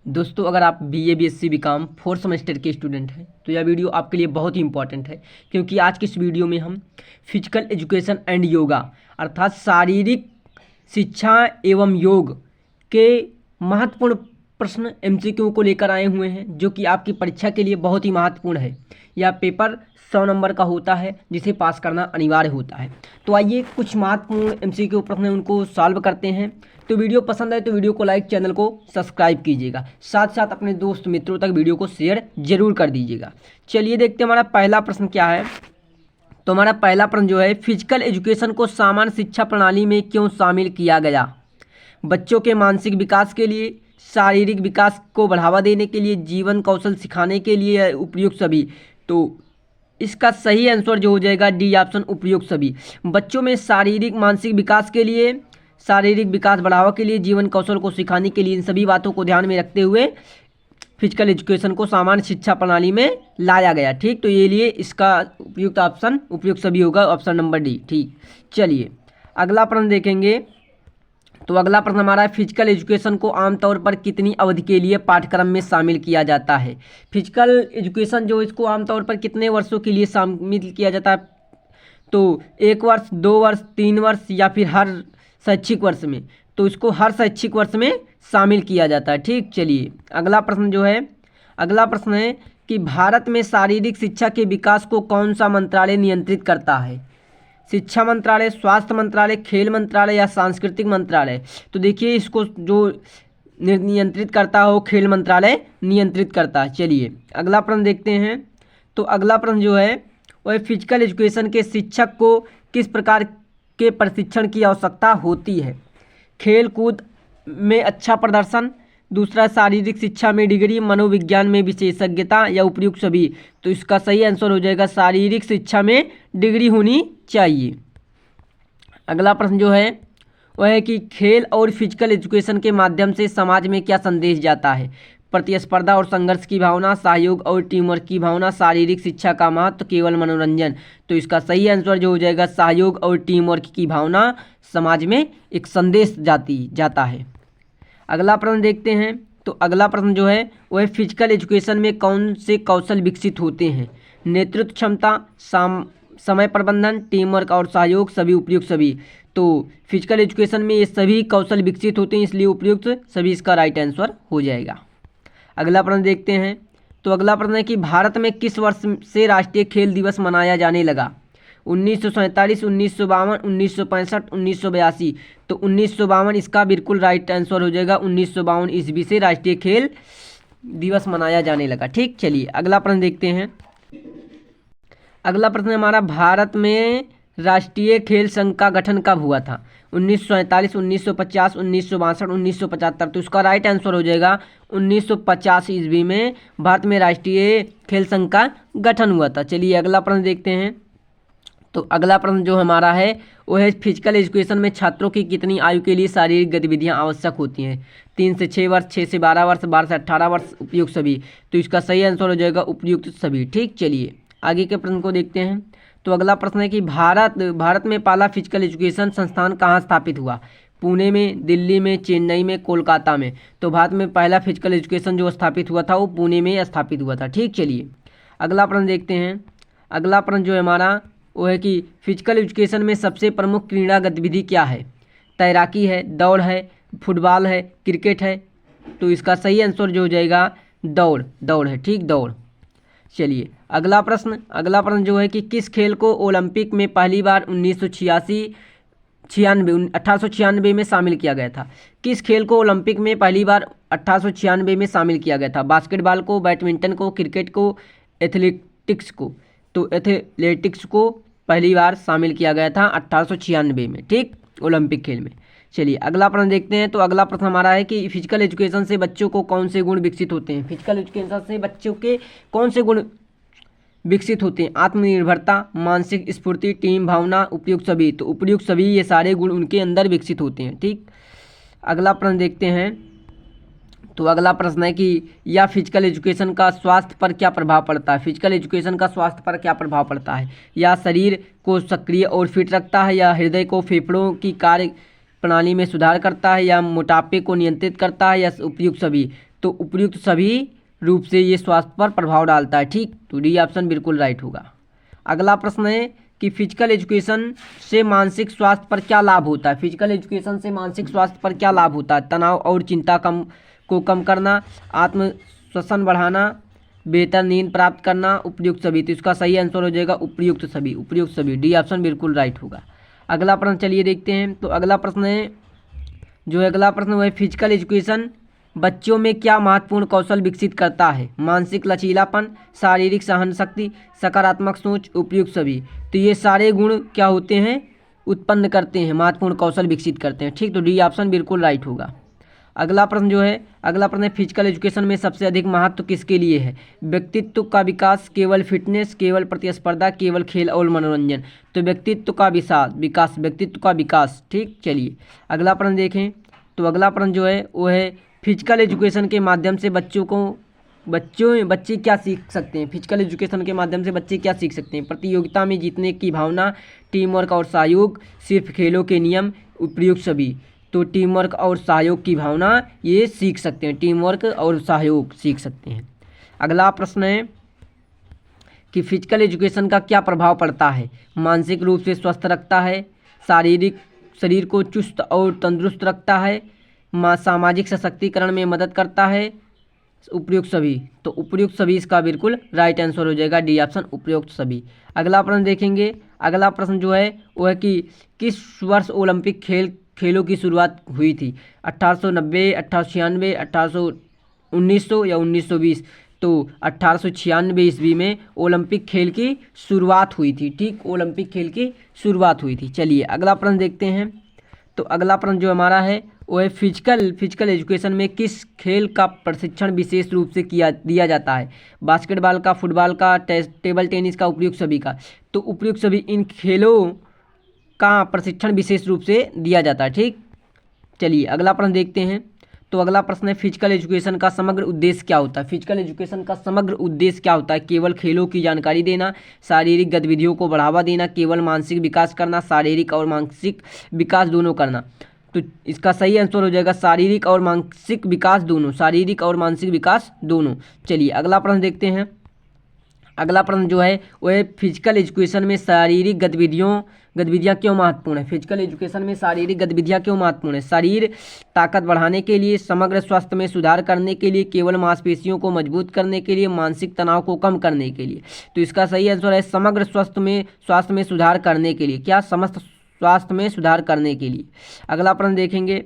दोस्तों, अगर आप BA, BSc, BCom fourth semester के स्टूडेंट हैं तो यह वीडियो आपके लिए बहुत ही इंपॉर्टेंट है, क्योंकि आज की इस वीडियो में हम फिजिकल एजुकेशन एंड योगा अर्थात शारीरिक शिक्षा एवं योग के महत्वपूर्ण प्रश्न एमसीक्यू को लेकर आए हुए हैं, जो कि आपकी परीक्षा के लिए बहुत ही महत्वपूर्ण है। यह पेपर 100 नंबर का होता है, जिसे पास करना अनिवार्य होता है। तो आइए कुछ महत्वपूर्ण एमसीक्यू प्रश्न हैं, उनको सॉल्व करते हैं। तो वीडियो पसंद आए तो वीडियो को लाइक, चैनल को सब्सक्राइब कीजिएगा, साथ साथ अपने दोस्त मित्रों तक वीडियो को शेयर जरूर कर दीजिएगा। चलिए देखते हैं हमारा पहला प्रश्न क्या है। तो हमारा पहला प्रश्न जो है, फिजिकल एजुकेशन को सामान्य शिक्षा प्रणाली में क्यों शामिल किया गया? बच्चों के मानसिक विकास के लिए, शारीरिक विकास को बढ़ावा देने के लिए, जीवन कौशल सिखाने के लिए, उपयुक्त सभी। तो इसका सही आंसर जो हो जाएगा डी ऑप्शन, उपयुक्त सभी। बच्चों में शारीरिक मानसिक विकास के लिए, शारीरिक विकास बढ़ावा के लिए, जीवन कौशल को सिखाने के लिए, इन सभी बातों को ध्यान में रखते हुए फिजिकल एजुकेशन को सामान्य शिक्षा प्रणाली में लाया गया। ठीक, तो ये लिए इसका उपयुक्त ऑप्शन उपयुक्त सभी होगा, ऑप्शन नंबर डी। ठीक, चलिए अगला प्रश्न देखेंगे। तो अगला प्रश्न हमारा है, फिजिकल एजुकेशन को आमतौर पर कितनी अवधि के लिए पाठ्यक्रम में शामिल किया जाता है? फिजिकल एजुकेशन जो इसको आमतौर पर कितने वर्षों के लिए शामिल किया जाता है? तो 1 वर्ष, 2 वर्ष, 3 वर्ष या फिर हर शैक्षिक वर्ष में? तो इसको हर शैक्षिक वर्ष में शामिल किया जाता है। ठीक, चलिए अगला प्रश्न जो है, अगला प्रश्न है कि भारत में शारीरिक शिक्षा के विकास को कौन सा मंत्रालय नियंत्रित करता है? शिक्षा मंत्रालय, स्वास्थ्य मंत्रालय, खेल मंत्रालय या सांस्कृतिक मंत्रालय? तो देखिए, इसको जो नियंत्रित करता है वो खेल मंत्रालय नियंत्रित करता है। चलिए अगला प्रश्न देखते हैं। तो अगला प्रश्न जो है वह फिजिकल एजुकेशन के शिक्षक को किस प्रकार के प्रशिक्षण की आवश्यकता होती है? खेल कूद में अच्छा प्रदर्शन, दूसरा शारीरिक शिक्षा में डिग्री, मनोविज्ञान में विशेषज्ञता या उपयुक्त सभी? तो इसका सही आंसर हो जाएगा शारीरिक शिक्षा में डिग्री होनी चाहिए। अगला प्रश्न जो है वह है कि खेल और फिजिकल एजुकेशन के माध्यम से समाज में क्या संदेश जाता है? प्रतिस्पर्धा और संघर्ष की भावना, सहयोग और टीम वर्क की भावना, शारीरिक शिक्षा का महत्व, केवल मनोरंजन? तो इसका सही आंसर जो हो जाएगा सहयोग और टीम वर्क की भावना समाज में एक संदेश जाता है। अगला प्रश्न देखते हैं। तो अगला प्रश्न जो है वह फिजिकल एजुकेशन में कौन से कौशल विकसित होते हैं? नेतृत्व क्षमता, समय प्रबंधन, टीम वर्क और सहयोग, सभी, उपयुक्त सभी? तो फिजिकल एजुकेशन में ये सभी कौशल विकसित होते हैं, इसलिए उपयुक्त सभी इसका राइट आंसर हो जाएगा। अगला प्रश्न देखते हैं। तो अगला प्रश्न है कि भारत में किस वर्ष से राष्ट्रीय खेल दिवस मनाया जाने लगा? 1947, 1952, 1965, 1982? तो 1952 इसका बिल्कुल राइट आंसर हो जाएगा। 1952 ईस्वी से राष्ट्रीय खेल दिवस मनाया जाने लगा। ठीक, चलिए अगला प्रश्न देखते हैं। अगला प्रश्न हमारा, भारत में राष्ट्रीय खेल संघ का गठन कब हुआ था? 1947, 1950, 1962, 1975? तो इसका राइट आंसर हो जाएगा 1950 ईस्वी में भारत में राष्ट्रीय खेल संघ का गठन हुआ था। चलिए अगला प्रश्न देखते हैं। तो अगला प्रश्न जो हमारा है वो है, फिजिकल एजुकेशन में छात्रों की कितनी आयु के लिए शारीरिक गतिविधियां आवश्यक होती हैं? 3 से 6 वर्ष, 6 से 12 वर्ष, 12 से 18 वर्ष, उपयुक्त सभी? तो इसका सही आंसर हो जाएगा उपयुक्त सभी। ठीक, चलिए आगे के प्रश्न को देखते हैं। तो अगला प्रश्न है कि भारत में पहला फिजिकल एजुकेशन संस्थान कहाँ स्थापित हुआ? पुणे में, दिल्ली में, चेन्नई में, कोलकाता में? तो भारत में पहला फिजिकल एजुकेशन जो स्थापित हुआ था वो पुणे में स्थापित हुआ था। ठीक, चलिए अगला प्रश्न देखते हैं। अगला प्रश्न जो है हमारा वो है कि फिजिकल एजुकेशन में सबसे प्रमुख क्रीड़ा गतिविधि क्या है? तैराकी है, दौड़ है, फुटबॉल है, क्रिकेट है? तो इसका सही आंसर जो हो जाएगा दौड़ है। ठीक, दौड़। चलिए अगला प्रश्न जो है कि किस खेल को ओलंपिक में पहली बार 1896 में शामिल किया गया था? किस खेल को ओलंपिक में पहली बार 1896 में शामिल किया गया था? बास्केटबॉल को, बैडमिंटन को, क्रिकेट को, एथलेटिक्स को? तो एथलेटिक्स को पहली बार शामिल किया गया था 1896 में। ठीक, ओलंपिक खेल में। चलिए अगला प्रश्न देखते हैं। तो अगला प्रश्न हमारा है कि फिजिकल एजुकेशन से बच्चों को कौन से गुण विकसित होते हैं? फिजिकल एजुकेशन से बच्चों के कौन से गुण विकसित होते हैं? आत्मनिर्भरता, मानसिक स्फूर्ति, टीम भावना, उपयुक्त सभी? तो उपयुक्त सभी ये सारे गुण उनके अंदर विकसित होते हैं। ठीक, अगला प्रश्न देखते हैं। तो अगला प्रश्न है कि या फिजिकल एजुकेशन का स्वास्थ्य पर क्या प्रभाव पड़ता है? फिजिकल एजुकेशन का स्वास्थ्य पर क्या प्रभाव पड़ता है? या शरीर को सक्रिय और फिट रखता है, या हृदय को, फेफड़ों की कार्य प्रणाली में सुधार करता है, या मोटापे को नियंत्रित करता है, या उपयुक्त सभी? तो उपयुक्त सभी रूप से ये स्वास्थ्य पर प्रभाव डालता है। ठीक, तो डी ऑप्शन बिल्कुल राइट होगा। अगला प्रश्न है कि फिजिकल एजुकेशन से मानसिक स्वास्थ्य पर क्या लाभ होता है। फिजिकल एजुकेशन से मानसिक स्वास्थ्य पर क्या लाभ होता है। तनाव और चिंता कम करना, आत्मश्वासन बढ़ाना, बेहतर नींद प्राप्त करना, उपयुक्त सभी। तो इसका सही आंसर हो जाएगा उपयुक्त सभी, उपयुक्त सभी। डी ऑप्शन बिल्कुल राइट होगा। अगला प्रश्न चलिए देखते हैं। तो अगला प्रश्न है अगला प्रश्न वो है फिजिकल एजुकेशन बच्चों में क्या महत्वपूर्ण कौशल विकसित करता है। मानसिक लचीलापन, शारीरिक सहन शक्ति, सकारात्मक सोच, उपयुक्त सभी। तो ये सारे गुण क्या होते हैं, उत्पन्न करते हैं, महत्वपूर्ण कौशल विकसित करते हैं। ठीक, तो डी ऑप्शन बिल्कुल राइट होगा। अगला प्रश्न है फिजिकल एजुकेशन में सबसे अधिक महत्व किसके लिए है। व्यक्तित्व का विकास, केवल फिटनेस, केवल प्रतिस्पर्धा, केवल खेल और मनोरंजन। तो व्यक्तित्व का विकास। ठीक, चलिए अगला प्रश्न देखें। तो अगला प्रश्न वो है फिजिकल एजुकेशन के माध्यम से बच्चे क्या सीख सकते हैं। फिजिकल एजुकेशन के माध्यम से बच्चे क्या सीख सकते हैं। प्रतियोगिता में जीतने की भावना, टीम वर्क और सहयोग, सिर्फ खेलों के नियम, उपयुक्त सभी। तो टीम वर्क और सहयोग की भावना ये सीख सकते हैं, टीम वर्क और सहयोग सीख सकते हैं। अगला प्रश्न है कि फिजिकल एजुकेशन का क्या प्रभाव पड़ता है। मानसिक रूप से स्वस्थ रखता है, शरीर को चुस्त और तंदुरुस्त रखता है, सामाजिक सशक्तिकरण में मदद करता है, उपयुक्त सभी। तो उपयुक्त सभी इसका बिल्कुल राइट आंसर हो जाएगा, डी ऑप्शन उपयुक्त सभी। अगला प्रश्न देखेंगे। अगला प्रश्न वो है कि किस वर्ष ओलंपिक खेलों की शुरुआत हुई थी। 1890, 1896, 1900 या 1920। तो 1896 ईस्वी में ओलंपिक खेल की शुरुआत हुई थी। ठीक, ओलंपिक खेल की शुरुआत हुई थी। चलिए अगला प्रश्न देखते हैं। तो अगला प्रश्न हमारा है वो है फिजिकल एजुकेशन में किस खेल का प्रशिक्षण विशेष रूप से दिया जाता है। बास्केटबॉल का, फुटबॉल का, टेबल टेनिस का, उपयुक्त सभी का। तो उपयुक्त सभी इन खेलों का प्रशिक्षण विशेष रूप से दिया जाता है। ठीक, चलिए अगला प्रश्न देखते हैं। तो अगला प्रश्न है फिजिकल एजुकेशन का समग्र उद्देश्य क्या होता है। फिजिकल एजुकेशन का समग्र उद्देश्य क्या होता है। केवल खेलों की जानकारी देना, शारीरिक गतिविधियों को बढ़ावा देना, केवल मानसिक विकास करना, शारीरिक और मानसिक विकास दोनों करना। तो इसका सही आंसर हो जाएगा शारीरिक और मानसिक विकास दोनों, शारीरिक और मानसिक विकास दोनों। चलिए अगला प्रश्न देखते हैं। अगला प्रश्न वो है फिजिकल एजुकेशन में शारीरिक गतिविधियाँ क्यों महत्वपूर्ण है। फिजिकल एजुकेशन में शारीरिक गतिविधियाँ क्यों महत्वपूर्ण है। शरीर ताकत बढ़ाने के लिए, समग्र स्वास्थ्य में सुधार करने के लिए, केवल मांसपेशियों को मजबूत करने के लिए, मानसिक तनाव को कम करने के लिए। तो इसका सही आंसर है समग्र स्वास्थ्य में सुधार करने के लिए। क्या, समस्त स्वास्थ्य में सुधार करने के लिए। अगला प्रश्न देखेंगे।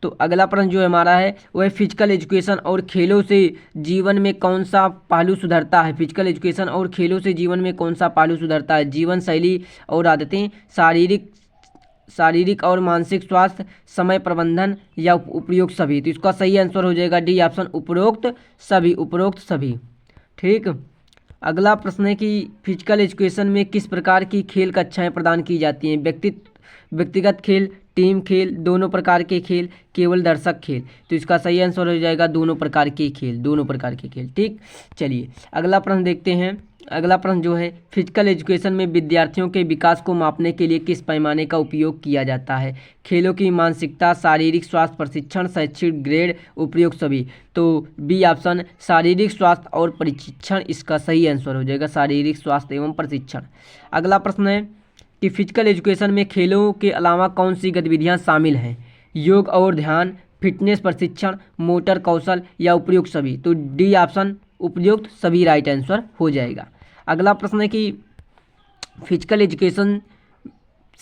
तो अगला प्रश्न हमारा है वो है फिजिकल एजुकेशन और खेलों से जीवन में कौन सा पहलू सुधरता है। फिजिकल एजुकेशन और खेलों से जीवन में कौन सा पहलू सुधरता है। जीवन शैली और आदतें, शारीरिक और मानसिक स्वास्थ्य, समय प्रबंधन या उपयुक्त सभी। तो इसका सही आंसर हो जाएगा डी ऑप्शन उपरोक्त सभी। ठीक, अगला प्रश्न है कि फिजिकल एजुकेशन में किस प्रकार की खेल कक्षाएं प्रदान की जाती हैं। व्यक्तिगत खेल, टीम खेल, दोनों प्रकार के खेल, केवल दर्शक खेल। तो इसका सही आंसर हो जाएगा दोनों प्रकार के खेल। ठीक, चलिए अगला प्रश्न देखते हैं। अगला प्रश्न है फिजिकल एजुकेशन में विद्यार्थियों के विकास को मापने के लिए किस पैमाने का उपयोग किया जाता है। खेलों की मानसिकता, शारीरिक स्वास्थ्य प्रशिक्षण, शैक्षिक ग्रेड, उपयुक्त सभी। तो बी ऑप्शन शारीरिक स्वास्थ्य और प्रशिक्षण इसका सही आंसर हो जाएगा, शारीरिक स्वास्थ्य एवं प्रशिक्षण। अगला प्रश्न है कि फिजिकल एजुकेशन में खेलों के अलावा कौन सी गतिविधियां शामिल हैं। योग और ध्यान, फिटनेस प्रशिक्षण, मोटर कौशल या उपयुक्त सभी। तो डी ऑप्शन उपयुक्त सभी राइट आंसर हो जाएगा। अगला प्रश्न है कि फिजिकल एजुकेशन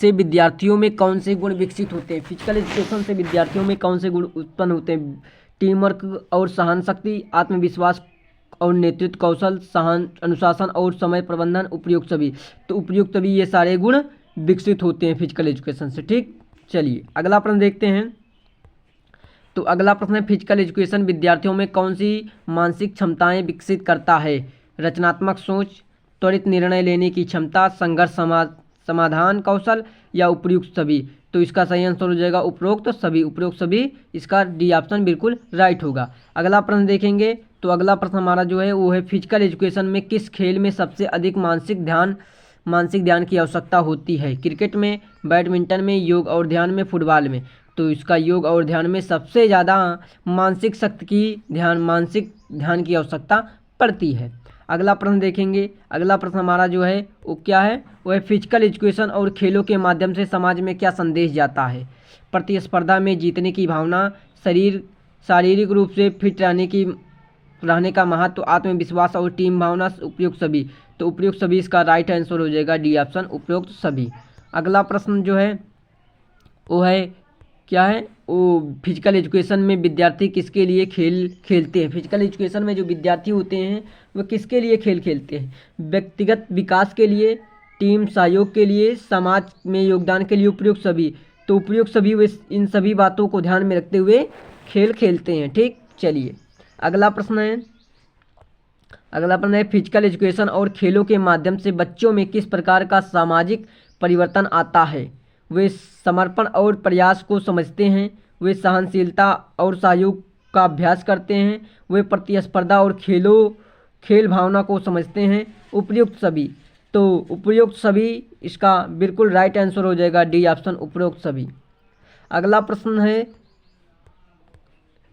से विद्यार्थियों में कौन से गुण विकसित होते हैं। फिजिकल एजुकेशन से विद्यार्थियों में कौन से गुण उत्पन्न होते हैं। टीम वर्क और सहन शक्ति, आत्मविश्वास और नेतृत्व कौशल, अनुशासन और समय प्रबंधन, उपयुक्त सभी। तो उपयुक्त सभी ये सारे गुण विकसित होते हैं फिजिकल एजुकेशन से। ठीक, चलिए अगला प्रश्न देखते हैं। तो अगला प्रश्न है फिजिकल एजुकेशन विद्यार्थियों में कौन सी मानसिक क्षमताएं विकसित करता है। रचनात्मक सोच, त्वरित निर्णय लेने की क्षमता, संघर्ष समाधान कौशल या उपयुक्त सभी। तो इसका सही आंसर हो जाएगा उपरोक्त सभी। इसका डी ऑप्शन बिल्कुल राइट होगा। अगला प्रश्न देखेंगे। तो अगला प्रश्न हमारा वो है फिजिकल एजुकेशन में किस खेल में सबसे अधिक मानसिक ध्यान की आवश्यकता होती है। क्रिकेट में, बैडमिंटन में, योग और ध्यान में, फुटबॉल में। तो इसका योग और ध्यान में सबसे ज़्यादा मानसिक ध्यान की आवश्यकता पड़ती है। अगला प्रश्न देखेंगे। अगला प्रश्न हमारा जो है वो क्या है, वो है फिजिकल एजुकेशन और खेलों के माध्यम से समाज में क्या संदेश जाता है। प्रतिस्पर्धा में जीतने की भावना, शारीरिक रूप से फिट रहने का महत्व, आत्मविश्वास और टीम भावना, उपयुक्त सभी। तो उपयुक्त सभी इसका राइट आंसर हो जाएगा डी ऑप्शन, उपयुक्त सभी। अगला प्रश्न जो है वो है क्या है, वो फिजिकल एजुकेशन में विद्यार्थी किसके लिए खेल खेलते हैं। फिजिकल एजुकेशन में जो विद्यार्थी होते हैं वो किसके लिए खेल खेलते हैं। व्यक्तिगत विकास के लिए, टीम सहयोग के लिए, समाज में योगदान के लिए, उपयुक्त सभी। तो उपयुक्त सभी वे इन सभी बातों को ध्यान में रखते हुए खेल खेलते हैं। ठीक, चलिए अगला प्रश्न है फिजिकल एजुकेशन और खेलों के माध्यम से बच्चों में किस प्रकार का सामाजिक परिवर्तन आता है। वे समर्पण और प्रयास को समझते हैं, वे सहनशीलता और सहयोग का अभ्यास करते हैं, वे प्रतिस्पर्धा और खेल भावना को समझते हैं। उपयुक्त सभी। तो उपयुक्त सभी इसका बिल्कुल राइट आंसर हो जाएगा डी ऑप्शन, उपयुक्त सभी। अगला प्रश्न है,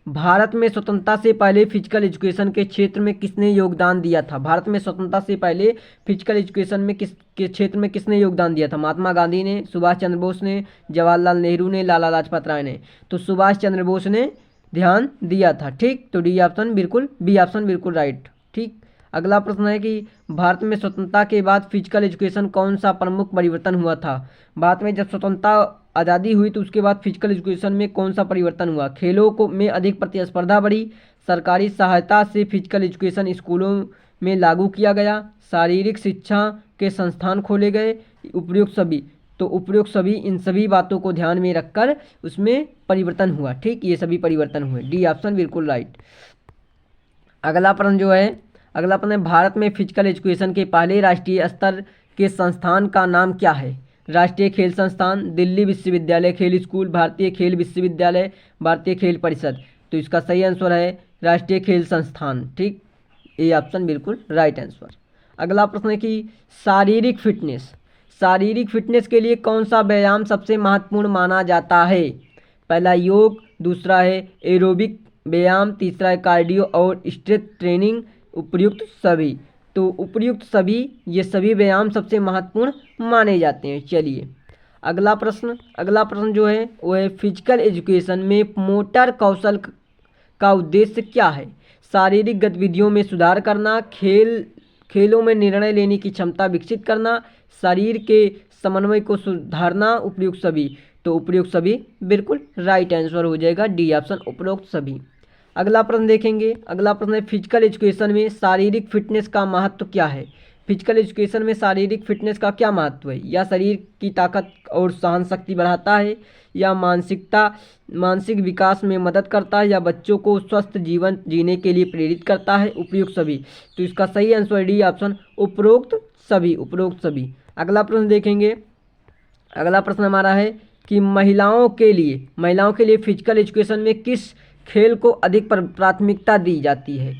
भारत में स्वतंत्रता से पहले फिजिकल एजुकेशन के क्षेत्र में किसने योगदान दिया था। भारत में स्वतंत्रता से पहले फिजिकल एजुकेशन में के क्षेत्र में किसने योगदान दिया था। महात्मा गांधी ने, सुभाष चंद्र बोस ने, जवाहरलाल नेहरू ने, लाला लाजपत राय ने। तो सुभाष चंद्र बोस ने ध्यान दिया था। ठीक, तो डी ऑप्शन बिल्कुल, बी ऑप्शन बिल्कुल राइट। ठीक, अगला प्रश्न है कि भारत में स्वतंत्रता के बाद फिजिकल एजुकेशन कौन सा प्रमुख परिवर्तन हुआ था। भारत में जब स्वतंत्रता आज़ादी हुई तो उसके बाद फिजिकल एजुकेशन में कौन सा परिवर्तन हुआ। खेलों को में अधिक प्रतिस्पर्धा बढ़ी, सरकारी सहायता से फिजिकल एजुकेशन स्कूलों में लागू किया गया, शारीरिक शिक्षा के संस्थान खोले गए, उपयुक्त सभी। तो उपयुक्त सभी इन सभी बातों को ध्यान में रखकर उसमें परिवर्तन हुआ। ठीक, ये सभी परिवर्तन हुए, डी ऑप्शन बिल्कुल राइट। अगला प्रश्न है भारत में फिजिकल एजुकेशन के पहले राष्ट्रीय स्तर के संस्थान का नाम क्या है। राष्ट्रीय खेल संस्थान, दिल्ली विश्वविद्यालय खेल स्कूल, भारतीय खेल विश्वविद्यालय, भारतीय खेल परिषद। तो इसका सही आंसर है राष्ट्रीय खेल संस्थान। ठीक, ये ऑप्शन बिल्कुल राइट आंसर। अगला प्रश्न है कि शारीरिक फिटनेस के लिए कौन सा व्यायाम सबसे महत्वपूर्ण माना जाता है। पहला योग, दूसरा है एरोबिक व्यायाम, तीसरा है कार्डियो और स्ट्रेंथ ट्रेनिंग। उपयुक्त सभी। तो उपयुक्त सभी ये सभी व्यायाम सबसे महत्वपूर्ण माने जाते हैं। चलिए अगला प्रश्न जो है वो है फिजिकल एजुकेशन में मोटर कौशल का उद्देश्य क्या है। शारीरिक गतिविधियों में सुधार करना, खेलों में निर्णय लेने की क्षमता विकसित करना, शरीर के समन्वय को सुधारना। उपयुक्त सभी। तो उपयुक्त सभी बिल्कुल राइट आंसर हो जाएगा डी ऑप्शन, उपयुक्त सभी। अगला प्रश्न देखेंगे। अगला प्रश्न है फिजिकल एजुकेशन में शारीरिक फिटनेस का महत्व क्या है। फिजिकल एजुकेशन में शारीरिक फिटनेस का क्या महत्व है। या शरीर की ताकत और सहन शक्ति बढ़ाता है, या मानसिक विकास में मदद करता है, या बच्चों को स्वस्थ जीवन जीने के लिए प्रेरित करता है। उपयुक्त सभी। तो इसका सही आंसर डी ऑप्शन, उपरोक्त सभी। अगला प्रश्न देखेंगे। अगला प्रश्न हमारा है कि महिलाओं के लिए फिजिकल एजुकेशन में किस खेल को अधिक प्राथमिकता दी जाती है।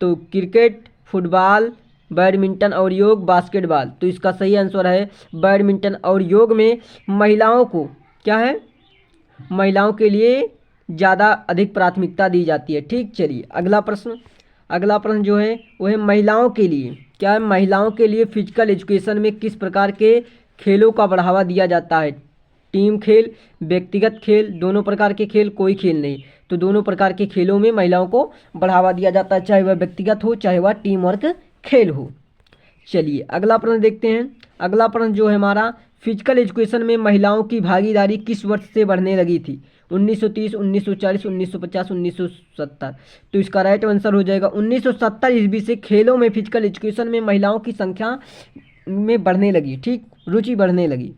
तो क्रिकेट, फुटबॉल, बैडमिंटन और योग, बास्केटबॉल। तो इसका सही आंसर है बैडमिंटन और योग में महिलाओं को क्या है, महिलाओं के लिए ज़्यादा अधिक प्राथमिकता दी जाती है। ठीक, चलिए अगला प्रश्न जो है वो है महिलाओं के लिए क्या है, महिलाओं के लिए फिजिकल एजुकेशन में किस प्रकार के खेलों का बढ़ावा दिया जाता है। टीम खेल, व्यक्तिगत खेल, दोनों प्रकार के खेल, कोई खेल नहीं। तो दोनों प्रकार के खेलों में महिलाओं को बढ़ावा दिया जाता है, चाहे वह व्यक्तिगत हो चाहे वह टीम वर्क खेल हो। चलिए अगला प्रश्न देखते हैं। अगला प्रश्न जो है हमारा, फिजिकल एजुकेशन में महिलाओं की भागीदारी किस वर्ष से बढ़ने लगी थी। 1930, 1940, 1950, 1970। तो इसका राइट आंसर हो जाएगा 1970 ईस्वी से खेलों में फिजिकल एजुकेशन में महिलाओं की संख्या में बढ़ने लगी। ठीक, रुचि बढ़ने लगी।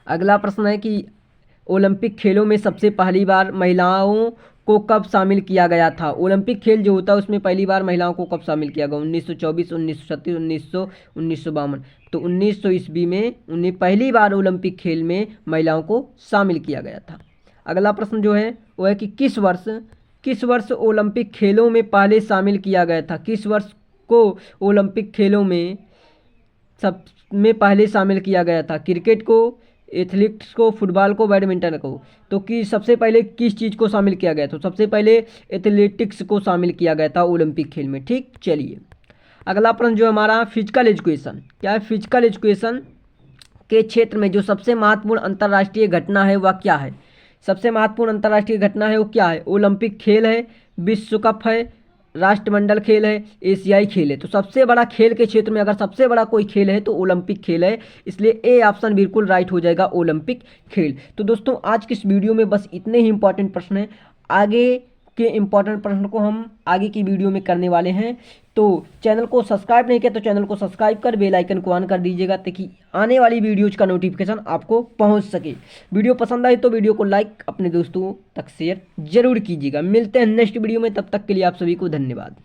अगला प्रश्न है कि ओलंपिक खेलों में सबसे पहली बार महिलाओं को कब शामिल किया गया था। ओलंपिक खेल जो होता है उसमें पहली बार महिलाओं को कब शामिल किया गया। 1924, 1936, 1952। तो 1900 ईस्वी में उन्हें पहली बार ओलंपिक खेल में महिलाओं को शामिल किया गया था। अगला प्रश्न जो है वो है कि किस वर्ष ओलंपिक खेलों में पहले शामिल किया गया था। किस वर्ष को ओलंपिक खेलों में सब में पहले शामिल किया गया था। क्रिकेट को, एथलेटिक्स को, फुटबॉल को, बैडमिंटन को, तो कि सबसे पहले किस चीज़ को शामिल किया गया? तो सबसे पहले एथलेटिक्स को शामिल किया गया था ओलंपिक खेल में। ठीक, चलिए अगला प्रश्न जो हमारा फिजिकल एजुकेशन, क्या है? फिजिकल एजुकेशन के क्षेत्र में जो सबसे महत्वपूर्ण अंतर्राष्ट्रीय घटना है वह क्या है? सबसे महत्वपूर्ण अंतर्राष्ट्रीय घटना है वो क्या है? ओलंपिक खेल है, विश्व कप है, राष्ट्रमंडल खेल है, एशियाई खेल है। तो सबसे बड़ा खेल के क्षेत्र में अगर सबसे बड़ा कोई खेल है तो ओलंपिक खेल है, इसलिए ए ऑप्शन बिल्कुल राइट हो जाएगा, ओलंपिक खेल। तो दोस्तों आज की इस वीडियो में बस इतने ही इंपॉर्टेंट प्रश्न हैं, आगे के इंपॉर्टेंट प्रश्न को हम आगे की वीडियो में करने वाले हैं। तो चैनल को सब्सक्राइब नहीं किया तो चैनल को सब्सक्राइब कर बेल आइकन को ऑन कर दीजिएगा ताकि आने वाली वीडियोज का नोटिफिकेशन आपको पहुंच सके। वीडियो पसंद आई तो वीडियो को लाइक, अपने दोस्तों तक शेयर जरूर कीजिएगा। मिलते हैं नेक्स्ट वीडियो में, तब तक के लिए आप सभी को धन्यवाद।